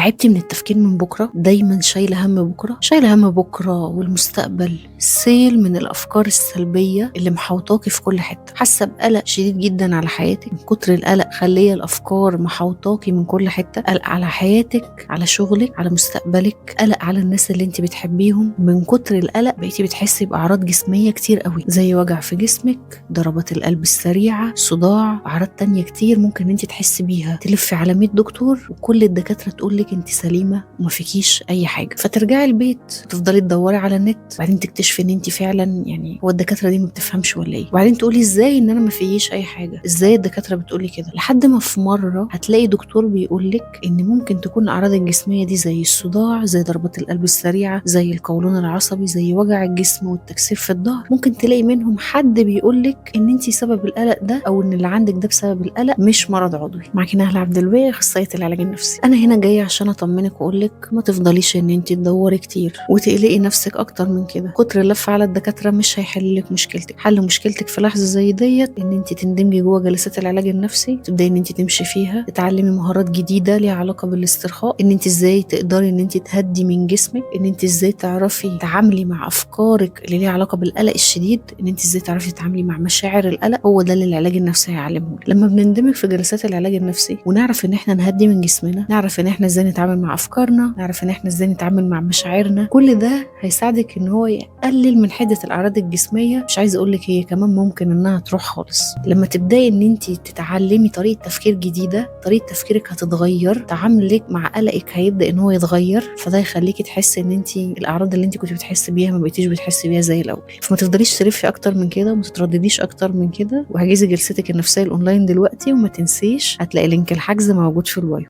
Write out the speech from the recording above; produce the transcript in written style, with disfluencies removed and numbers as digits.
تعبتي من التفكير من بكرة؟ دايما شايلة هم بكرة، شايلة هم بكرة والمستقبل، سيل من الأفكار السلبية اللي محوطاكي في كل حتة، حاسة بقلق شديد جدا على حياتك. من كتر القلق خليه الأفكار محوطاكي من كل حتة، قلق على حياتك، على شغلك، على مستقبلك، قلق على الناس اللي انت بتحبيهم. من كتر القلق بقيتي بتحسي بأعراض جسمية كتير قوي، زي وجع في جسمك، ضربات القلب السريعة، صداع، أعراض تانية كتير ممكن انت تحسي بيها. تلفي على 100 دكتور وكل الدكاترة تقولك انت سليمة وما فيكيش أي حاجة، فترجعي البيت وتفضلي تدوري على النت، وبعدين تكتشفي ان انت فعلا يعني هو الدكاترة دي ما بتفهمش ولا ايه، وبعدين تقولي ازاي ان انا ما فيش أي حاجة، ازاي الدكاترة بتقولي كده، لحد ما في مرة هتلاقي دكتور بيقولك ان ممكن تكون الأعراض الجسمية دي زي الصداع، زي ضربات القلب السريعة، زي القولون العصبي، زي وجع الجسم والتكسير في الظهر. ممكن تلاقي منهم حد بيقولك ان انت سبب القلق ده او ان اللي عندك ده بسبب القلق مش مرض عضوي. معاكي نهلة عبد الباقي، اخصائية العلاج النفسي. انا هنا جاية عشان اطمنك واقولك ما تفضليش ان انت تدوري كتير وتقلقي نفسك اكتر من كده. كتر اللف على الدكاترة مش هيحل لك مشكلتك. حل مشكلتك في لحظة زي ديت ان انت تندمجي جوه جلسات العلاج النفسي، تبداي ان انت تمشي فيها، تتعلمي مهارات جديدة ليها علاقة بالاسترخاء، ان انت ازاي تقدري ان انت تهدي من جسمك، ان انت ازاي تعرفي تعاملي مع افكارك اللي ليها علاقة بالقلق الشديد، ان انت ازاي تعرفي تتعاملي مع مشاعر القلق. هو ده اللي العلاج النفسي هيعلمه. لما بنندمج في جلسات العلاج النفسي ونعرف ان احنا نهدي من جسمنا، نعرف ان احنا ازاي نتعامل مع افكارنا، نعرف ان احنا ازاي نتعامل مع مشاعرنا، كل ده هيساعدك ان هو يقلل من حدة الاعراض الجسمية. مش عايزه اقول لك هي كمان ممكن انها تروح خالص. لما تبداي ان انت تتعلمي طريقة تفكير جديدة، طريقة تفكيرك هتتغير، تعاملك مع قلقك هيبدا ان هو يتغير، فده يخليكي تحسي ان انت الاعراض اللي انت كنت بتحسي بيها ما بقيتيش بتحسي بيها زي الاول. فما تفضليش تلفي اكتر من كده وما تتردديش اكتر من كده، وهجهزي جلستك النفسيه الاونلاين دلوقتي، وما تنسيش هتلاقي لينك الحجز موجود في البايو.